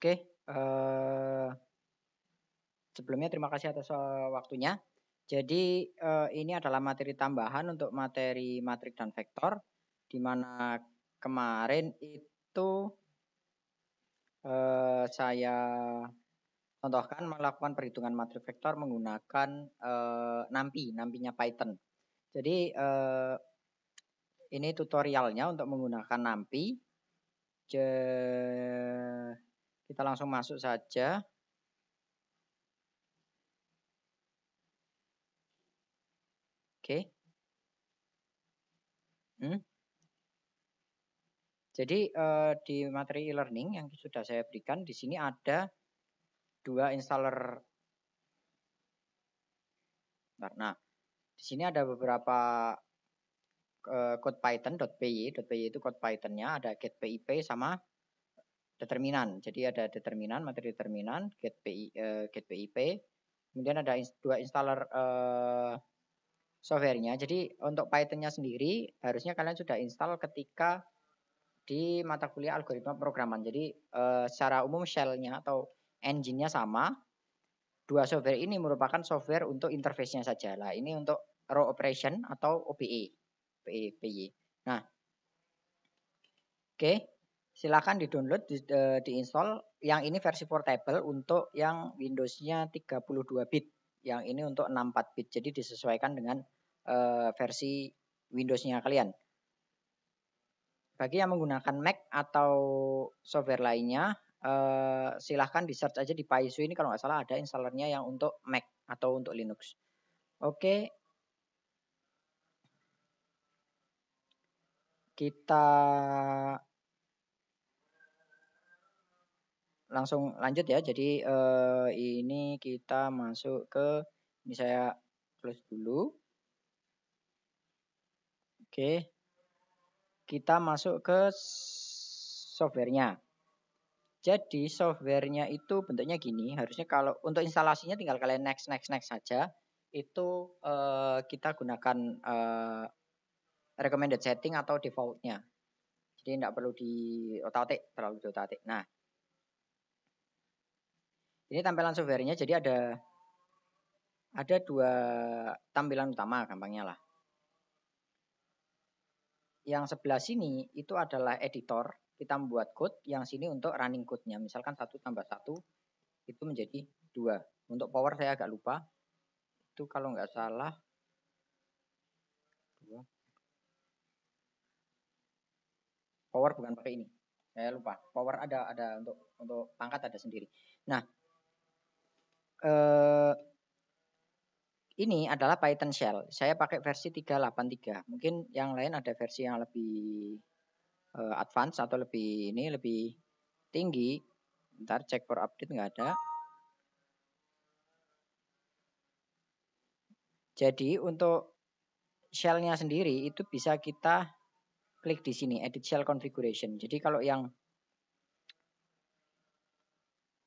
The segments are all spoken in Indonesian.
Oke, sebelumnya terima kasih atas, waktunya. Jadi, ini adalah materi tambahan untuk materi matrik dan vektor, di mana kemarin itu, saya contohkan melakukan perhitungan matrik vektor menggunakan, NumPy-nya Python. Jadi, ini tutorialnya untuk menggunakan NumPy. Kita langsung masuk saja. Oke. Jadi, di materi e-learning yang sudah saya berikan di sini ada 2 installer. Nah, di sini ada beberapa, code Python.py. .py itu code Python-nya, ada getPyp sama determinan. Jadi ada determinan, materi determinan, getPyp. Kemudian ada 2 installer, software-nya. Jadi untuk Python-nya sendiri harusnya kalian sudah install ketika di mata kuliah algoritma programan. Jadi, secara umum shell-nya atau engine-nya sama. 2 software ini merupakan software untuk interface-nya saja. Nah, ini untuk row operation atau OPE, PY. Nah, oke, silakan di-download, di-install. Yang ini versi portable untuk yang Windows-nya 32 bit, yang ini untuk 64 bit. Jadi disesuaikan dengan, versi Windows-nya kalian. Bagi yang menggunakan Mac atau software lainnya, silahkan di-search aja di PySU ini kalau nggak salah ada installernya yang untuk Mac atau untuk Linux. Oke. Kita langsung lanjut ya. Jadi, ini kita masuk ke, ini saya close dulu. Oke. Kita masuk ke software-nya. Jadi software-nya itu bentuknya gini, harusnya kalau untuk instalasinya tinggal kalian next saja. Itu, kita gunakan, recommended setting atau default-nya. Jadi tidak perlu diotak-atik, terlalu diotak-atik. Nah, ini tampilan software-nya. Jadi ada 2 tampilan utama gampangnya lah. Yang sebelah sini itu adalah editor, kita membuat code, yang sini untuk running code-nya. Misalkan 1 tambah 1 itu menjadi 2. Untuk power saya agak lupa. Itu kalau nggak salah 2. Power bukan pakai ini. Saya lupa. Power ada untuk pangkat ada sendiri. Nah, ini adalah Python shell. Saya pakai versi 383. Mungkin yang lain ada versi yang lebih, advance atau lebih tinggi. Bentar cek for update nggak ada. Jadi untuk shell-nya sendiri itu bisa kita klik di sini, edit shell configuration. Jadi kalau yang,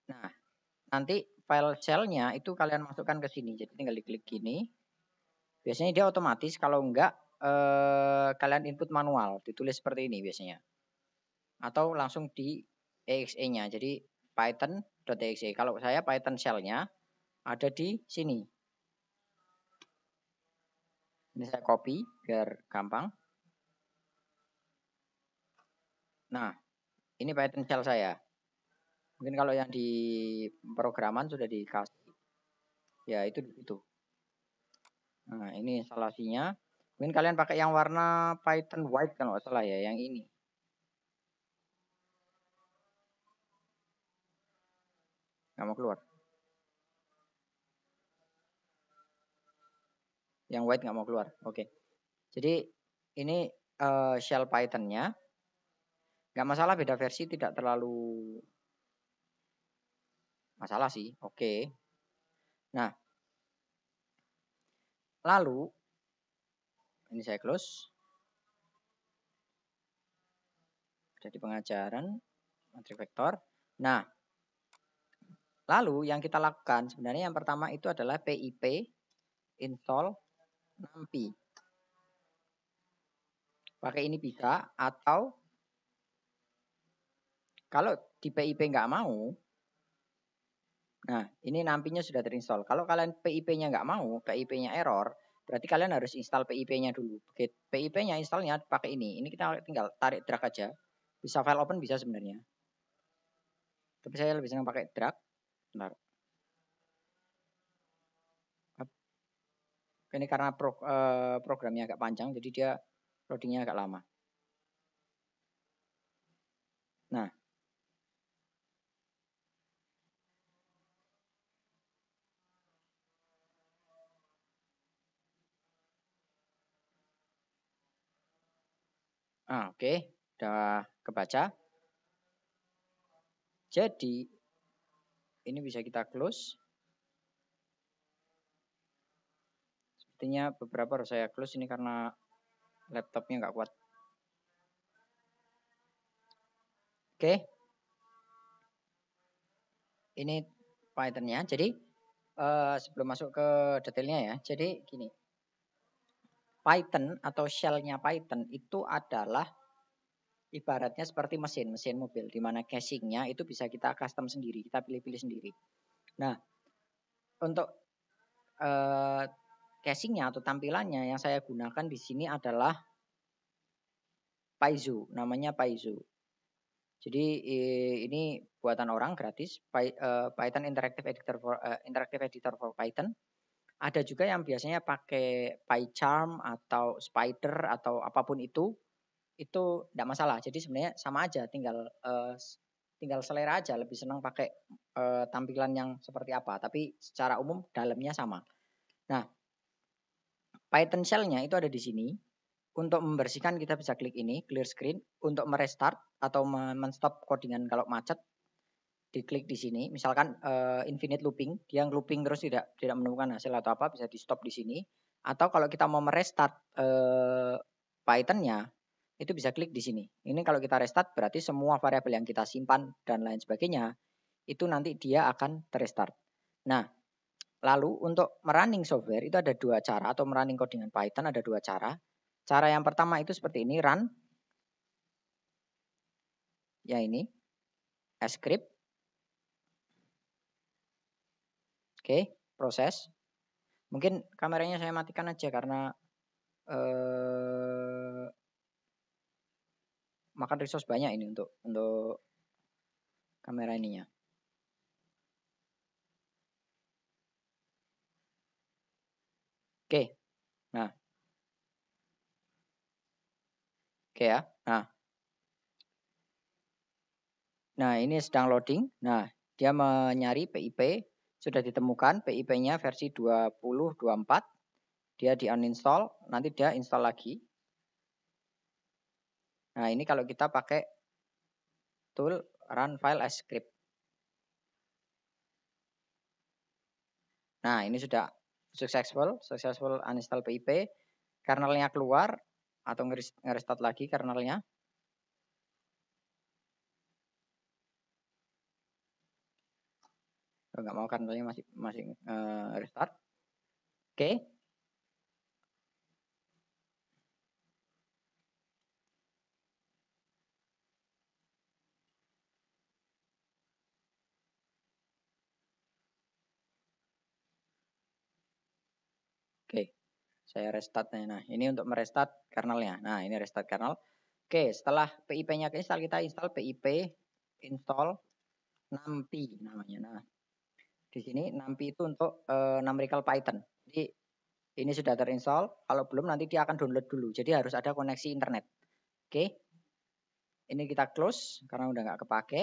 nah nanti file shell-nya itu kalian masukkan ke sini. Jadi tinggal diklik gini. Biasanya dia otomatis, kalau enggak, kalian input manual, ditulis seperti ini biasanya. Atau langsung di exe-nya. Jadi python.exe. Kalau saya Python shell-nya ada di sini. Ini saya copy biar gampang. Nah, ini Python shell saya. Mungkin kalau yang di programan sudah dikasih. Ya, itu. Nah, ini instalasinya. Mungkin kalian pakai yang warna Python white kalau nggak salah ya, yang ini. Nggak mau keluar. Yang white nggak mau keluar. Oke. Jadi ini, shell Python-nya. Nggak masalah beda versi, tidak terlalu masalah sih. Oke. Nah, lalu ini saya close. Ada di pengajaran matrik vektor. Nah, lalu yang kita lakukan sebenarnya yang pertama itu adalah pip install NumPy. Pakai ini bisa, atau kalau di pip nggak mau, Nah, ini nampinya sudah terinstall. Kalau kalian PIP-nya nggak mau, PIP-nya error, berarti kalian harus install PIP-nya dulu. PIP-nya installnya pakai ini. Ini kita tinggal tarik drag aja. Bisa file open bisa sebenarnya. Tapi saya lebih senang pakai drag. Bentar. Ini karena programnya agak panjang, jadi dia loadingnya agak lama. Nah, oke, udah kebaca. Jadi ini bisa kita close. Sepertinya beberapa harus saya close ini karena laptopnya nggak kuat. Oke, ini Python-nya. Jadi sebelum masuk ke detailnya ya, jadi gini, Python atau shell-nya Python itu adalah ibaratnya seperti mesin mobil, di mana casing-nya itu bisa kita custom sendiri, kita pilih-pilih sendiri. Nah, untuk casing-nya atau tampilannya yang saya gunakan di sini adalah Paizo, namanya Paizo. Jadi ini buatan orang gratis, Python Interactive Editor for Python. Ada juga yang biasanya pakai PyCharm atau Spider atau apapun itu tidak masalah. Jadi sebenarnya sama aja, tinggal selera aja. Lebih senang pakai tampilan yang seperti apa. Tapi secara umum dalamnya sama. Nah, Python shell-nya itu ada di sini. Untuk membersihkan kita bisa klik ini, clear screen. Untuk merestart atau men-stop codingan kalau macet, diklik di sini. Misalkan infinite looping, dia looping terus tidak menemukan hasil atau apa, bisa di stop di sini. Atau kalau kita mau merestart Python-nya, itu bisa klik di sini. Ini kalau kita restart berarti semua variabel yang kita simpan dan lain sebagainya, itu nanti dia akan terestart. Nah, lalu untuk merunning software itu ada dua cara, atau merunning codingan Python ada dua cara. Cara yang pertama itu seperti ini, run. Ya ini, script. Oke, proses. Mungkin kameranya saya matikan aja karena makan resource banyak ini untuk kamera ininya. Oke. Nah. Oke ya. Nah, ini sedang loading. Nah, dia mencari PIP, sudah ditemukan PIP-nya versi 2024. Dia di uninstall, nanti dia install lagi. Nah, ini kalau kita pakai tool run file as script. Nah, ini sudah successful uninstall PIP. Kernelnya keluar atau nge-restart lagi kernelnya. Nggak mau kernelnya masih restart. Oke. Oke. Saya restart. Nah, ini untuk merestart kernelnya. Nah, ini restart kernel. Oke, setelah PIP-nya keinstall, kita install PIP install numpy namanya. Nah, di sini numpy itu untuk numerical Python. Jadi ini sudah terinstall. Kalau belum nanti dia akan download dulu. Jadi harus ada koneksi internet. Oke. Ini kita close karena udah nggak kepake.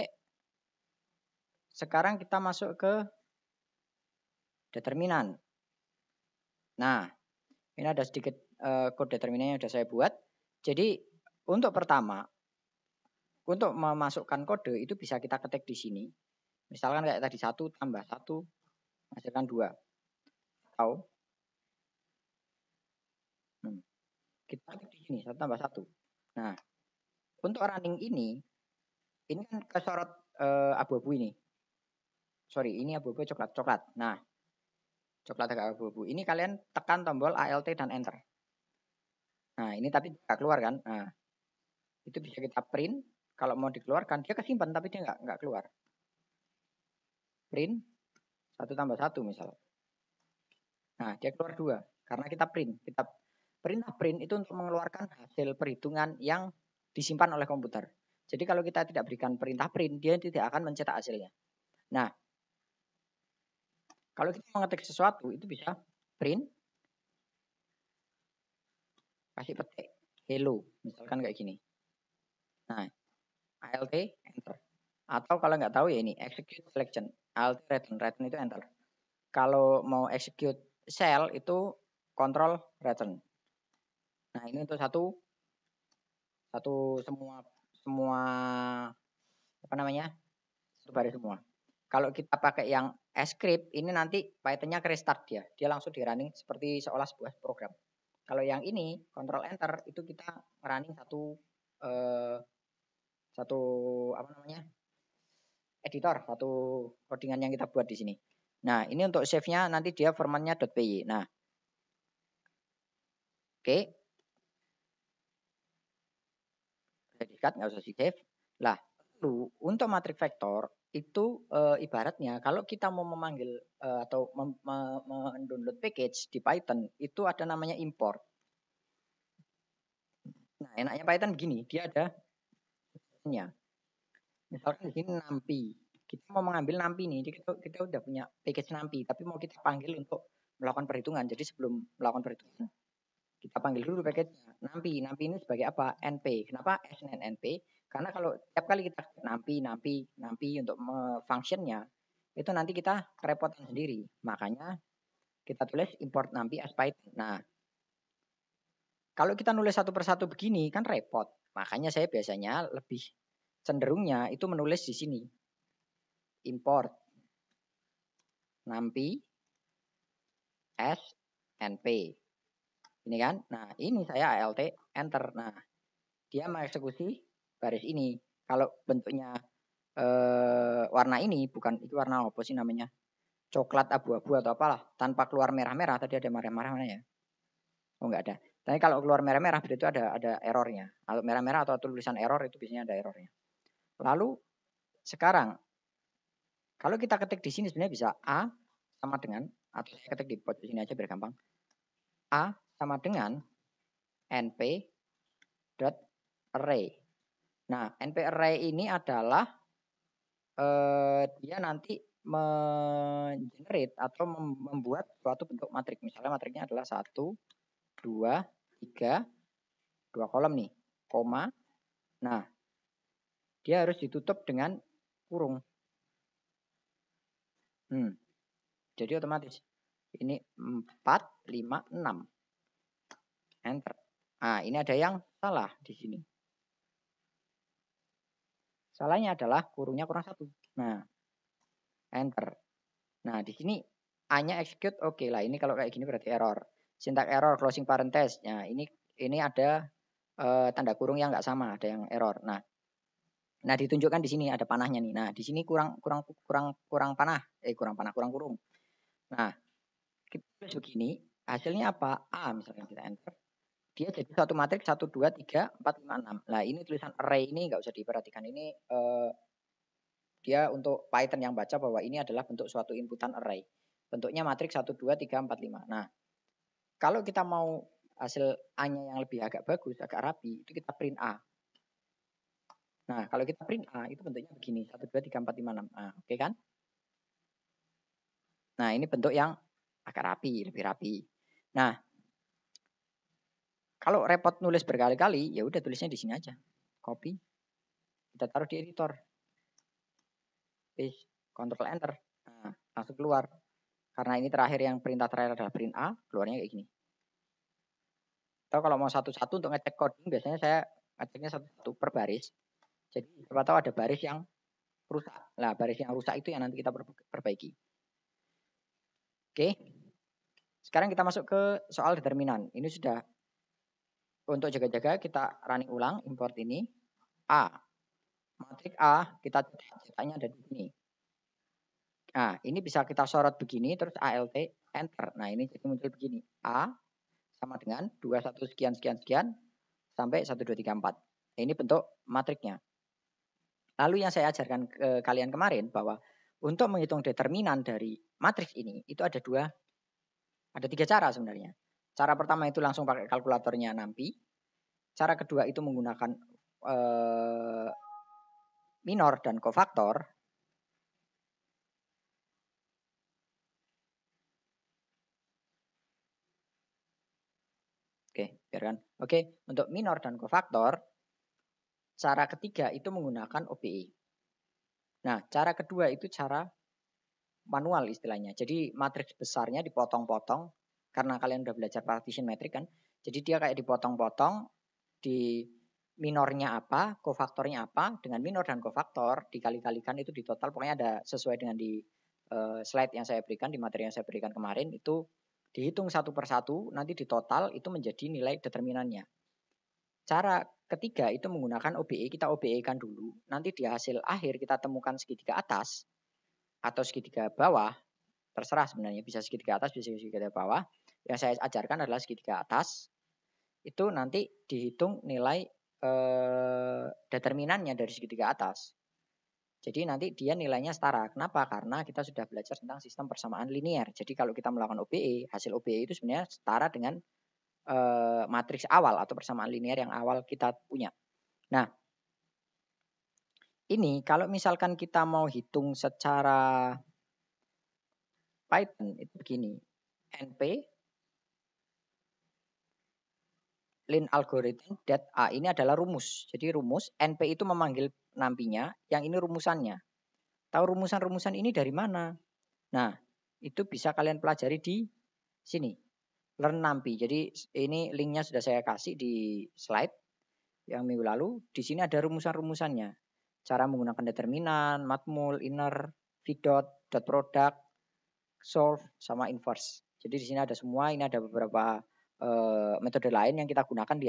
Sekarang kita masuk ke determinan. Nah, ini ada sedikit kode determinannya yang sudah saya buat. Jadi untuk pertama, untuk memasukkan kode itu bisa kita ketik di sini. Misalkan kayak tadi 1 tambah 1 menghasilkan 2. Atau kita ketik di sini 1 tambah 1. Nah, untuk running ini kan kesorot abu-abu ini. Sorry, ini abu-abu coklat. Nah, coklat agak abu-abu. Ini kalian tekan tombol Alt dan Enter. Nah, ini tapi nggak keluar kan? Nah, itu bisa kita print. Kalau mau dikeluarkan, dia kesimpan tapi dia nggak keluar. Print. 1 tambah 1 misal. Nah, dia keluar 2 karena kita print. Perintah print itu untuk mengeluarkan hasil perhitungan yang disimpan oleh komputer. Jadi kalau kita tidak berikan perintah print, dia tidak akan mencetak hasilnya. Nah, kalau kita mengetik sesuatu itu bisa print, kasih petik hello, misalkan kayak gini. Nah, alt enter. Atau kalau nggak tahu ya ini execute selection, alt return itu enter. Kalau mau execute shell itu control return. Nah, ini untuk satu semua apa namanya? Satu baris semua. Kalau kita pakai yang script ini nanti Python-nya ke restart dia. Dia langsung di running seperti seolah sebuah program. Kalau yang ini control enter itu kita running satu apa namanya? Editor, satu codingan yang kita buat di sini. Nah, ini untuk save-nya nanti dia formatnya .py. Nah, oke. Dikat nggak usah di save. Lah, lalu untuk matrix vektor itu ibaratnya kalau kita mau memanggil atau mendownload package di Python itu ada namanya import. Nah, enaknya Python begini, dia ada misalkan di sini NumPy. Kita mau mengambil NumPy nih, kita udah punya package NumPy, tapi mau kita panggil untuk melakukan perhitungan. Jadi sebelum melakukan perhitungan, kita panggil dulu package-nya. NumPy ini sebagai apa? NP. Kenapa NP? Karena kalau tiap kali kita NumPy untuk functionnya, itu nanti kita kerepotan sendiri. Makanya kita tulis import NumPy as Python. Nah, kalau kita nulis satu persatu begini kan repot. Makanya saya biasanya lebih cenderungnya itu menulis di sini. Import NumPy as NP. Ini kan. Nah, ini saya alt enter. Nah, dia mengeksekusi baris ini. Kalau bentuknya warna ini bukan itu warna apa sih namanya? Coklat abu-abu atau apalah, tanpa keluar merah-merah. Tadi ada merah-merah mana ya? Oh, enggak ada. Tapi kalau keluar merah-merah berarti itu ada errornya. Kalau merah-merah atau tulisan error itu biasanya ada errornya. Lalu sekarang kalau kita ketik di sini sebenarnya bisa A sama dengan, atau saya ketik di posisi sini aja biar gampang. A sama dengan np.array. Nah, np.array ini adalah dia nanti mengenerate atau membuat suatu bentuk matriks. Misalnya matriksnya adalah 1, 2, 3, 2 kolom nih, koma. Nah, dia harus ditutup dengan kurung. Jadi otomatis ini 4, 5, 6. Enter. Nah, ini ada yang salah di sini. Salahnya adalah kurungnya kurang 1. Nah, enter. Nah, di sini A-nya execute oke lah. Ini kalau kayak gini berarti error. Syntax error, closing parenthesis. Nah, ini ada tanda kurung yang nggak sama, ada yang error. Nah, ditunjukkan di sini ada panahnya nih. Nah, di sini kurang panah, kurang kurung. Nah, kita tulis begini, hasilnya apa? A misalnya kita enter. Dia jadi satu matriks 1, 2, 3, 4, 5, 6. Nah, ini tulisan array ini nggak usah diperhatikan. Ini dia untuk Python yang baca bahwa ini adalah bentuk suatu inputan array. Bentuknya matriks 1, 2, 3, 4, 5. Nah, kalau kita mau hasil A-nya yang lebih agak bagus, agak rapi, itu kita print A. Nah, kalau kita print A, itu bentuknya begini. 1, 2, 3, 4, 5, 6. Nah, oke kan? Nah, ini bentuk yang agak rapi, lebih rapi. Nah, kalau repot nulis berkali-kali, ya udah tulisnya di sini aja. Copy. Kita taruh di editor. Paste, Ctrl Enter. Nah, langsung keluar. Karena ini terakhir yang perintah terakhir adalah print A, keluarnya kayak gini. Atau kalau mau satu-satu untuk ngecek coding, biasanya saya ngeceknya satu-satu per baris. Jadi siapa tahu ada baris yang rusak. Nah, baris yang rusak itu yang nanti kita perbaiki. Oke. Sekarang kita masuk ke soal determinan. Ini sudah untuk jaga-jaga kita running ulang import ini. A. Matriks A kita cetaknya ada di sini. Nah, ini bisa kita sorot begini terus alt enter. Nah, ini jadi muncul begini. A sama dengan 21 sekian sekian sekian sampai 1 2 3 4. Ini bentuk matriksnya. Lalu yang saya ajarkan ke kalian kemarin bahwa untuk menghitung determinan dari matriks ini itu ada tiga cara sebenarnya. Cara pertama itu langsung pakai kalkulatornya NumPy. Cara kedua itu menggunakan minor dan kofaktor. Oke, biarkan. Oke, untuk minor dan kofaktor, cara ketiga itu menggunakan OBE. Nah, cara kedua itu cara manual istilahnya. Jadi matriks besarnya dipotong-potong karena kalian udah belajar partition metric kan. Jadi dia kayak dipotong-potong, di minornya apa, kofaktornya apa, dengan minor dan kofaktor dikali-kalikan itu di total, pokoknya ada sesuai dengan di slide yang saya berikan, di materi yang saya berikan kemarin itu dihitung satu persatu, nanti di total itu menjadi nilai determinannya. Cara ketiga itu menggunakan OBE, kita OBE-kan dulu, nanti di hasil akhir kita temukan segitiga atas atau segitiga bawah, terserah sebenarnya, bisa segitiga atas, bisa segitiga bawah. Yang saya ajarkan adalah segitiga atas, itu nanti dihitung nilai determinannya dari segitiga atas. Jadi nanti dia nilainya setara. Kenapa? Karena kita sudah belajar tentang sistem persamaan linear. Jadi kalau kita melakukan OBE, hasil OBE itu sebenarnya setara dengan matriks awal atau persamaan linear yang awal kita punya. Nah, ini kalau misalkan kita mau hitung secara Python itu begini. NP lin algorithm that A ini adalah rumus. Jadi rumus NP itu memanggil nampinya, yang ini rumusannya. Tahu rumusan-rumusan ini dari mana? Nah, itu bisa kalian pelajari di sini. Learn NumPy. Jadi ini linknya sudah saya kasih di slide yang minggu lalu. Di sini ada rumusan-rumusannya. Cara menggunakan determinan, matmul, inner, vdot, dot product, solve, sama inverse. Jadi di sini ada semua. Ini ada beberapa metode lain yang kita gunakan di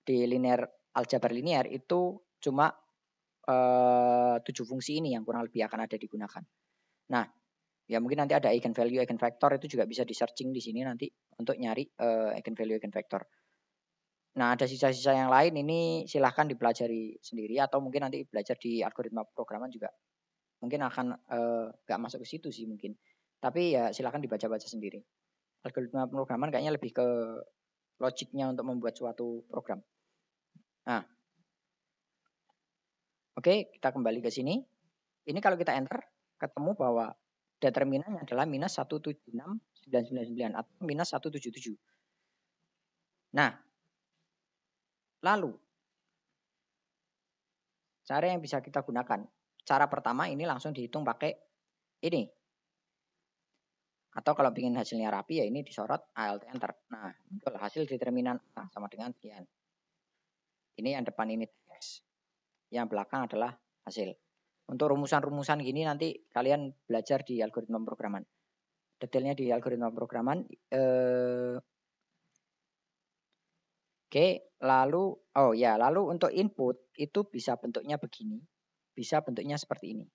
di linear aljabar linear itu cuma 7 fungsi ini yang kurang lebih akan ada digunakan. Nah, ya mungkin nanti ada eigenvalue, eigenvector itu juga bisa di searching di sini nanti untuk nyari eigenvalue, eigenvector. Nah, ada sisa-sisa yang lain ini silahkan dipelajari sendiri atau mungkin nanti belajar di algoritma programan juga. Mungkin akan nggak masuk ke situ sih mungkin. Tapi ya silahkan dibaca-baca sendiri. Algoritma pemrograman kayaknya lebih ke logiknya untuk membuat suatu program. Nah, oke, kita kembali ke sini. Ini kalau kita enter, ketemu bahwa determinannya adalah minus 176.999 atau minus 177. Nah, lalu cara yang bisa kita gunakan. Cara pertama ini langsung dihitung pakai ini. Atau kalau ingin hasilnya rapi ya ini disorot Alt Enter. Nah, muncul hasil determinan A sama dengan sekian. Ini yang depan ini teks, yang belakang adalah hasil. Untuk rumusan-rumusan gini nanti kalian belajar di algoritma pemrograman. Detailnya di algoritma pemrograman. Oke, lalu lalu untuk input itu bisa bentuknya begini, bisa bentuknya seperti ini.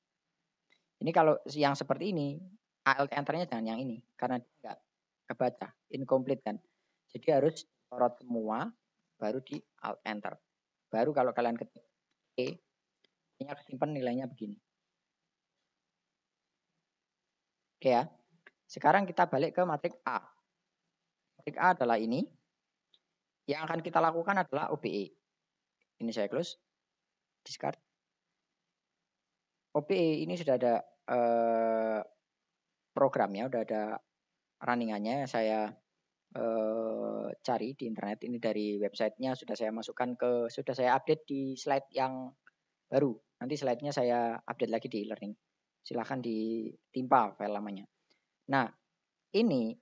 Ini kalau yang seperti ini, Alt Enter-nya jangan yang ini karena enggak kebaca, incomplete kan. Jadi harus sorot semua baru di Alt Enter. Baru kalau kalian ketik E, ini akan simpan nilainya begini. Oke ya. Sekarang kita balik ke matriks A. Matriks A adalah ini. Yang akan kita lakukan adalah OBE. Ini saya close. Discard. OBE ini sudah ada programnya, udah ada runningannya. Saya cari di internet, ini dari websitenya sudah saya masukkan sudah saya update di slide yang baru. Nanti slide-nya saya update lagi di e-learning. Silahkan ditimpa file lamanya. Nah, ini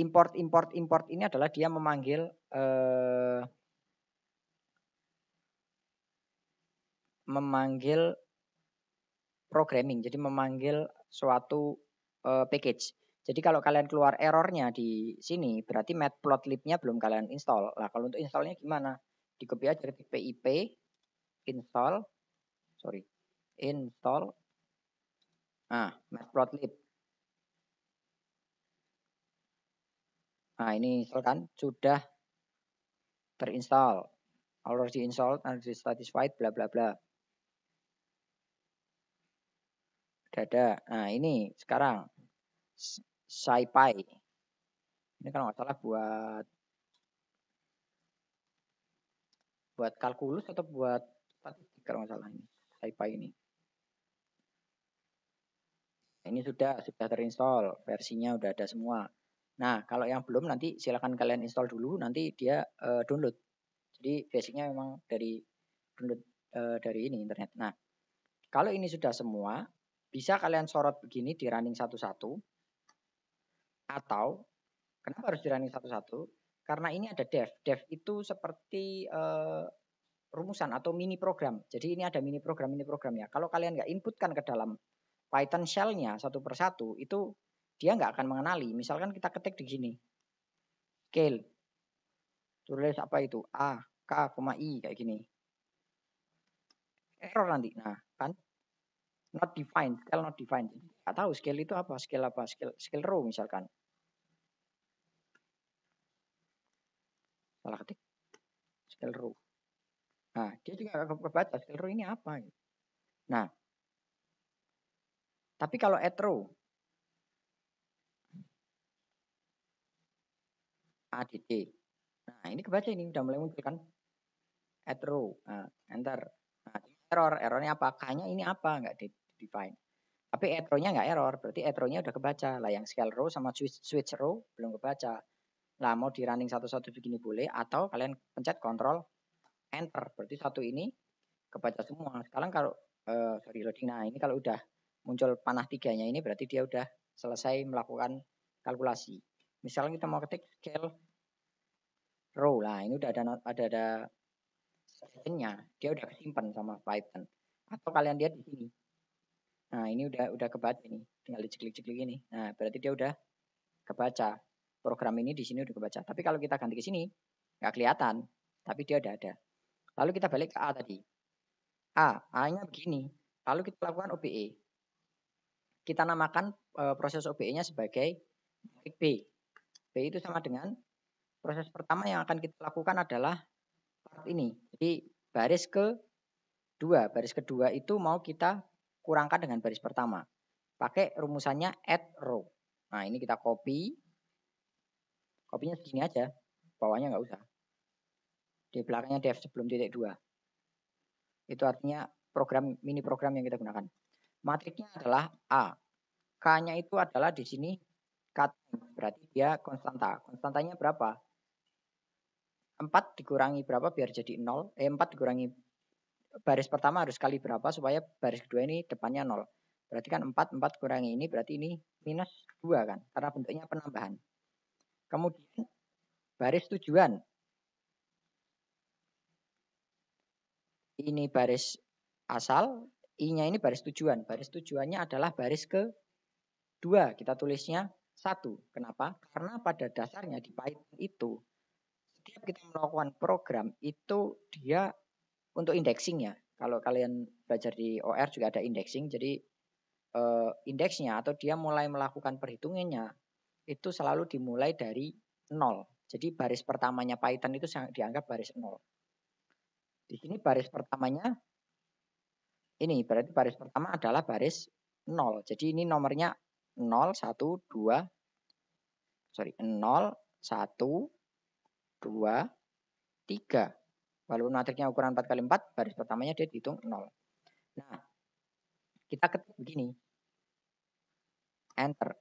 import ini adalah dia memanggil programming. Jadi memanggil suatu package. Jadi kalau kalian keluar errornya di sini, berarti matplotlib-nya belum kalian install. Nah, kalau untuk installnya gimana? Di copy aja ketik pip install matplotlib. Nah, ini install kan sudah terinstall, already installed and satisfied bla bla bla. Udah ada. Nah, ini sekarang SciPy. Ini kalau nggak salah buat kalkulus atau buat statistik kalau nggak salah ini. SciPy ini. Ini sudah terinstall, versinya udah ada semua. Nah, kalau yang belum nanti silakan kalian install dulu, nanti dia download. Jadi basicnya memang dari download dari ini internet. Nah, kalau ini sudah semua, bisa kalian sorot begini di running satu-satu. Atau, kenapa harus di running satu-satu? Karena ini ada dev. Dev itu seperti rumusan atau mini program. Jadi ini ada mini programnya. Kalau kalian nggak inputkan ke dalam Python shell-nya satu persatu, itu dia nggak akan mengenali. Misalkan kita ketik di sini, scale, tulis apa itu, A, K, I, kayak gini. Error nanti. Nah, kan not defined, scale not defined. Nggak tahu scale itu apa, scale row misalkan. Salah ketik, scale row. Nah, dia juga nggak kebaca scale row ini apa. Nah, tapi kalau add row, ADD. Nah, ini kebaca ini udah mulai muncul kan. Add row. Nah, enter. Nah, errornya apa? K-nya ini apa? Nggak define. Tapi add row-nya nggak error, berarti add row-nya udah kebaca. Lah yang scale row sama switch row belum kebaca. Lah mau di running satu-satu begini boleh, atau kalian pencet Ctrl Enter. Berarti satu ini kebaca semua. Sekarang kalau sorry loading, nah ini kalau udah muncul panah tiganya ini berarti dia udah selesai melakukan kalkulasi. Misalnya kita mau ketik scale row, lah ini udah ada sectionnya, dia udah kesimpan sama Python. Atau kalian lihat di sini. Nah ini udah kebaca nih, tinggal diceklik-ceklik ini. Nah berarti dia udah kebaca. Program ini di sini udah kebaca. Tapi kalau kita ganti ke sini, nggak kelihatan. Tapi dia udah ada. Lalu kita balik ke A tadi. A-nya begini. Lalu kita lakukan OBE. Kita namakan proses OBE-nya sebagai B. B itu sama dengan proses pertama yang akan kita lakukan adalah part ini. Jadi baris kedua. Baris kedua itu mau kita kurangkan dengan baris pertama. Pakai rumusannya add row. Nah ini kita copy. Kopinya segini aja. Bawahnya nggak usah. Di belakangnya def sebelum titik 2. Itu artinya mini program yang kita gunakan. Matriknya adalah A. K-nya itu adalah di sini cut, berarti dia konstanta. Konstantanya berapa? 4 dikurangi berapa biar jadi 0? 4 dikurangi baris pertama harus kali berapa supaya baris kedua ini depannya 0. Berarti kan 4 kurangi ini berarti ini minus 2 kan? Karena bentuknya penambahan. Kemudian baris tujuan. Ini baris asal, I-nya ini baris tujuan. Baris tujuannya adalah baris kedua. Kita tulisnya 1. Kenapa? Karena pada dasarnya di Python itu setiap kita melakukan program itu dia untuk indexing ya. Kalau kalian belajar di OR juga ada indexing. Jadi indeksnya atau dia mulai melakukan perhitungannya itu selalu dimulai dari 0. Jadi baris pertamanya Python itu dianggap baris 0. Di sini baris pertamanya ini berarti baris pertama adalah baris 0. Jadi ini nomornya 0, 1, 2, 0, 1, 2, 3. Walaupun matriknya ukuran 4 kali 4, baris pertamanya dia dihitung 0. Nah, kita ketik begini. Enter.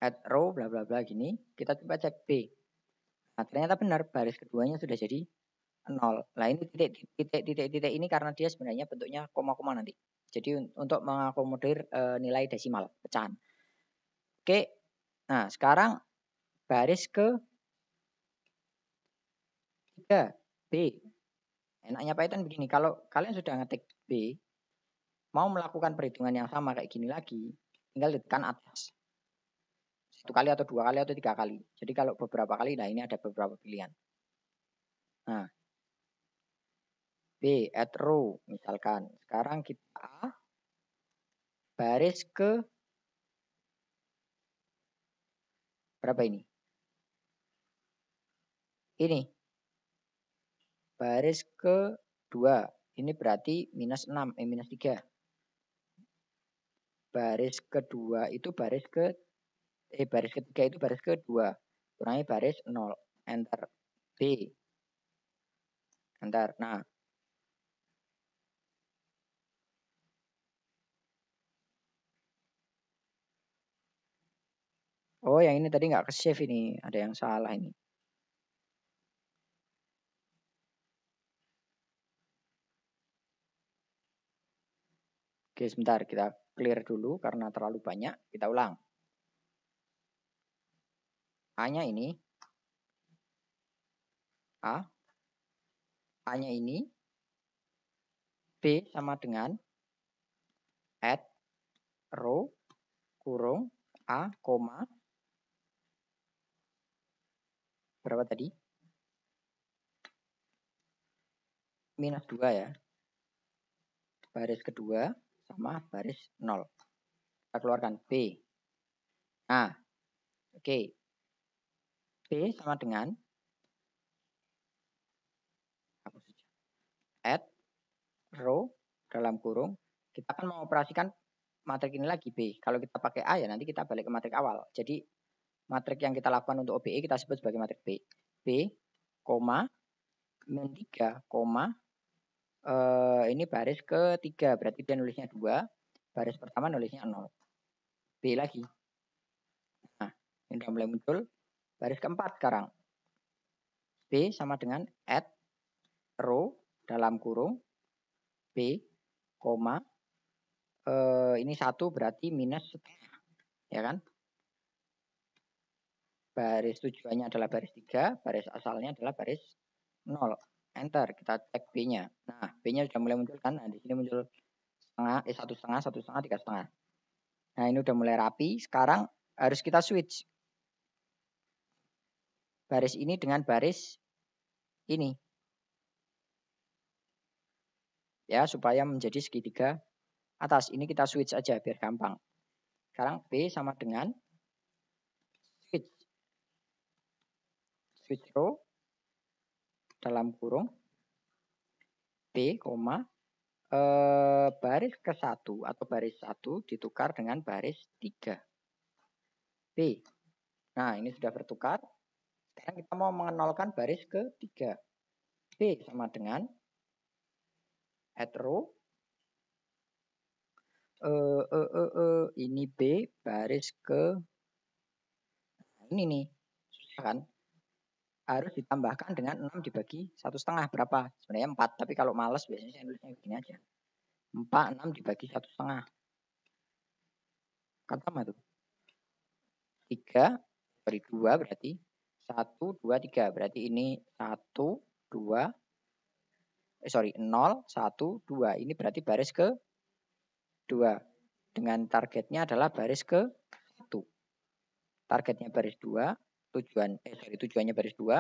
Add row, bla bla bla gini. Kita coba cek B. Nah, ternyata benar, baris keduanya sudah jadi 0. Nah, ini titik ini karena dia sebenarnya bentuknya koma-koma nanti. Jadi untuk mengakomodir nilai desimal, pecahan. Oke, nah sekarang baris ke 3, B. Enaknya Python begini, kalau kalian sudah ngetik B, mau melakukan perhitungan yang sama kayak gini lagi, tinggal ditekan atas. 1 kali atau 2 kali atau 3 kali. Jadi kalau beberapa kali, nah ini ada beberapa pilihan. Nah, B, add row misalkan. Sekarang kita baris ke berapa ini? Ini. Baris ke 2. Ini berarti minus 6, minus 3. baris kedua itu baris ketiga itu baris kedua. Kurangi baris 0. Enter. B. Enter. Nah. Oh, yang ini tadi nggak ke-save ini. Ada yang salah ini. Oke, sebentar. Kita clear dulu karena terlalu banyak. Kita ulang. A-nya ini. A. A-nya ini. B sama dengan add row kurung A, koma. Berapa tadi? Minus 2 ya. Baris kedua sama baris 0. Kita keluarkan B. Nah, oke. B sama dengan add row dalam kurung. Kita akan mengoperasikan matrik ini lagi B. Kalau kita pakai A ya nanti kita balik ke matrik awal. Jadi matrik yang kita lakukan untuk OBE kita sebut sebagai matrik B. B, koma, min 3, koma, ini baris ketiga. Berarti dia nulisnya 2. Baris pertama nulisnya 0. B lagi. Nah, ini udah mulai muncul. Baris keempat sekarang. B sama dengan add row dalam kurung B, koma, ini 1 berarti minus setengah. Ya kan? Baris tujuannya adalah baris 3, baris asalnya adalah baris 0. Enter, kita cek B-nya. Nah, B-nya sudah mulai muncul kan? Nah, di sini muncul setengah, 1,5, 1,5, 3,5. Nah, ini udah mulai rapi. Sekarang harus kita switch baris ini dengan baris ini. Ya, supaya menjadi segitiga atas. Ini kita switch aja biar gampang. Sekarang B sama dengan switch row dalam kurung B, baris ke-1 atau baris 1 ditukar dengan baris 3. B. Nah, ini sudah bertukar. Sekarang kita mau mengenolkan baris ke-3. B sama dengan add row. Ini B baris ke ini nih. Susah kan? Harus ditambahkan dengan 6 dibagi 1,5. Berapa? Sebenarnya 4. Tapi kalau males biasanya saya nulisnya begini aja. 4, 6 dibagi 1,5. Kan sama tuh. 3 dari 2 berarti 1, 2, 3. Berarti ini 1, 2. 0, 1, 2. Ini berarti baris ke 2. Dengan targetnya adalah baris ke 1. Targetnya baris 2. Tujuannya baris 2.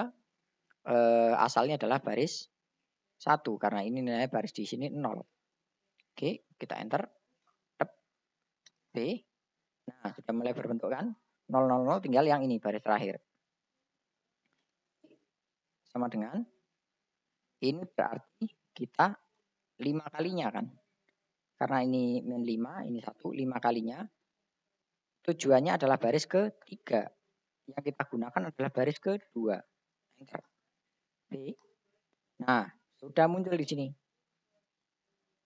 Asalnya adalah baris 1. Karena ini nilainya baris di sini 0. Oke, kita enter. B. Nah, sudah mulai berbentuk kan? 0, 0, 0 tinggal yang ini baris terakhir. Sama dengan ini berarti kita 5 kalinya kan. Karena ini min 5, ini 1, 5 kalinya. Tujuannya adalah baris ke-3. Yang kita gunakan adalah baris ke-2. Enter. B. Nah, sudah muncul di sini.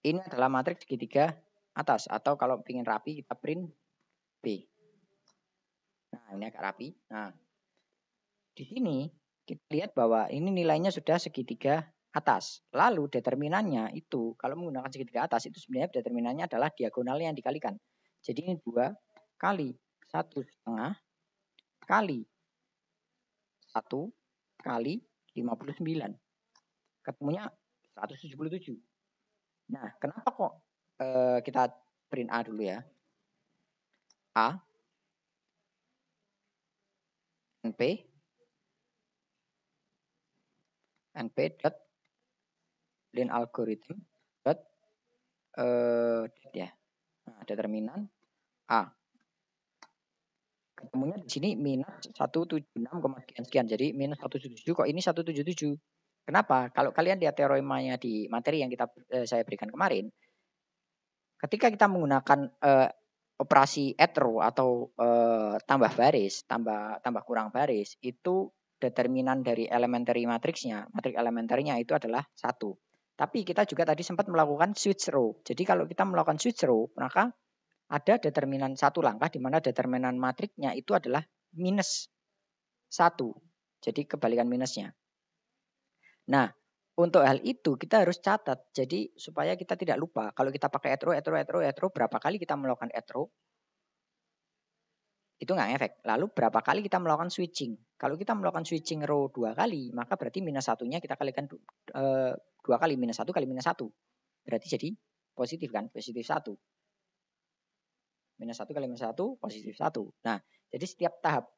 Ini adalah matriks segitiga atas. Atau kalau ingin rapi kita print B. Nah, ini agak rapi. Nah, di sini kita lihat bahwa ini nilainya sudah segitiga atas. Lalu determinannya itu kalau menggunakan segitiga atas itu sebenarnya determinannya adalah diagonalnya yang dikalikan. Jadi ini 2 kali 1,5 kali 1 kali 59. Ketemunya 177. Nah, kenapa kok kita print A dulu ya. A np dot len algorithm dot ya. Nah, determinan A. Ketemunya di sini minus 176, sekian. Jadi minus 177 kok ini 177. Kenapa? Kalau kalian lihat teoremanya di materi yang saya berikan kemarin, ketika kita menggunakan operasi add row atau tambah baris, tambah kurang baris, itu determinan dari elementary matriksnya, matrik elementernya itu adalah 1. Tapi kita juga tadi sempat melakukan switch row. Jadi kalau kita melakukan switch row, maka ada determinan satu langkah di mana determinan matriknya itu adalah minus 1. Jadi kebalikan minusnya. Nah, untuk hal itu kita harus catat. Jadi supaya kita tidak lupa. Kalau kita pakai add row, berapa kali kita melakukan add row, itu nggak ngefek. Lalu berapa kali kita melakukan switching. Kalau kita melakukan switching row 2 kali, maka berarti minus satunya kita kalikan 2 kali. Minus 1 kali minus 1. Berarti jadi positif kan? Positif 1. Minus 1 kali minus 1, positif 1. Nah, jadi setiap tahap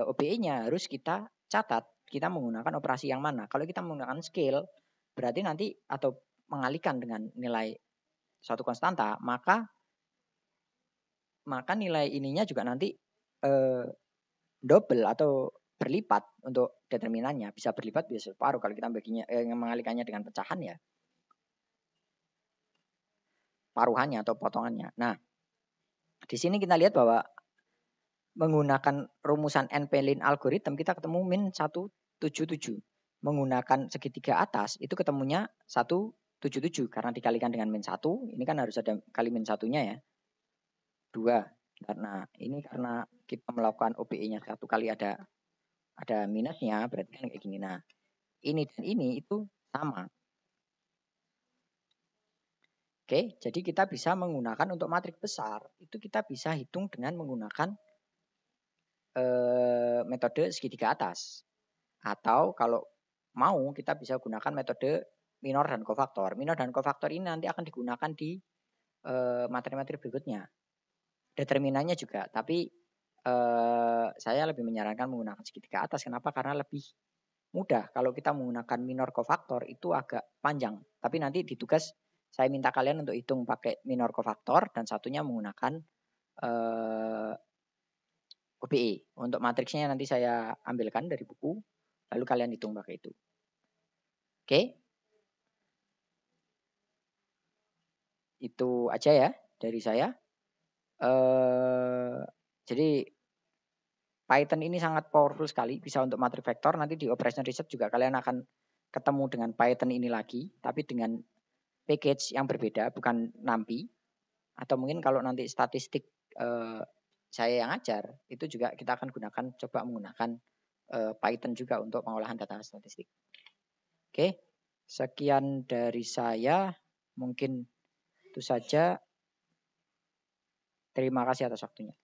OBE-nya harus kita catat. Kita menggunakan operasi yang mana. Kalau kita menggunakan scale, berarti nanti atau mengalihkan dengan nilai suatu konstanta, maka nilai ininya juga nanti double atau berlipat untuk determinannya. Bisa berlipat, bisa separuh kalau kita baginya mengalihkannya dengan pecahan ya. Paruhannya atau potongannya. Nah, di sini kita lihat bahwa menggunakan rumusan NP-Lin algorithm kita ketemu min 177. Menggunakan segitiga atas itu ketemunya 177 karena dikalikan dengan min 1, ini kan harus ada kali min satunya ya. 2. Karena ini karena kita melakukan OBE-nya 1 kali ada minusnya, berarti kan kayak gini. Nah, ini dan ini itu sama. Oke, jadi kita bisa menggunakan untuk matrik besar, itu kita bisa hitung dengan menggunakan metode segitiga atas. Atau kalau mau kita bisa gunakan metode minor dan kofaktor. Minor dan kofaktor ini nanti akan digunakan di materi-materi berikutnya. Determinannya juga, tapi saya lebih menyarankan menggunakan segitiga atas. Kenapa? Karena lebih mudah. Kalau kita menggunakan minor kofaktor itu agak panjang. Tapi nanti di tugas saya minta kalian untuk hitung pakai minor kofaktor dan satunya menggunakan OBE. Untuk matriksnya nanti saya ambilkan dari buku, lalu kalian hitung pakai itu. Oke? Itu aja ya dari saya. Jadi Python ini sangat powerful sekali, bisa untuk matrik vektor. Nanti di operation research juga kalian akan ketemu dengan Python ini lagi, tapi dengan package yang berbeda, bukan NumPy. Atau mungkin kalau nanti statistik saya yang ajar, itu juga kita akan gunakan, coba menggunakan Python juga untuk pengolahan data statistik. Oke, sekian dari saya. Mungkin itu saja. Terima kasih atas waktunya.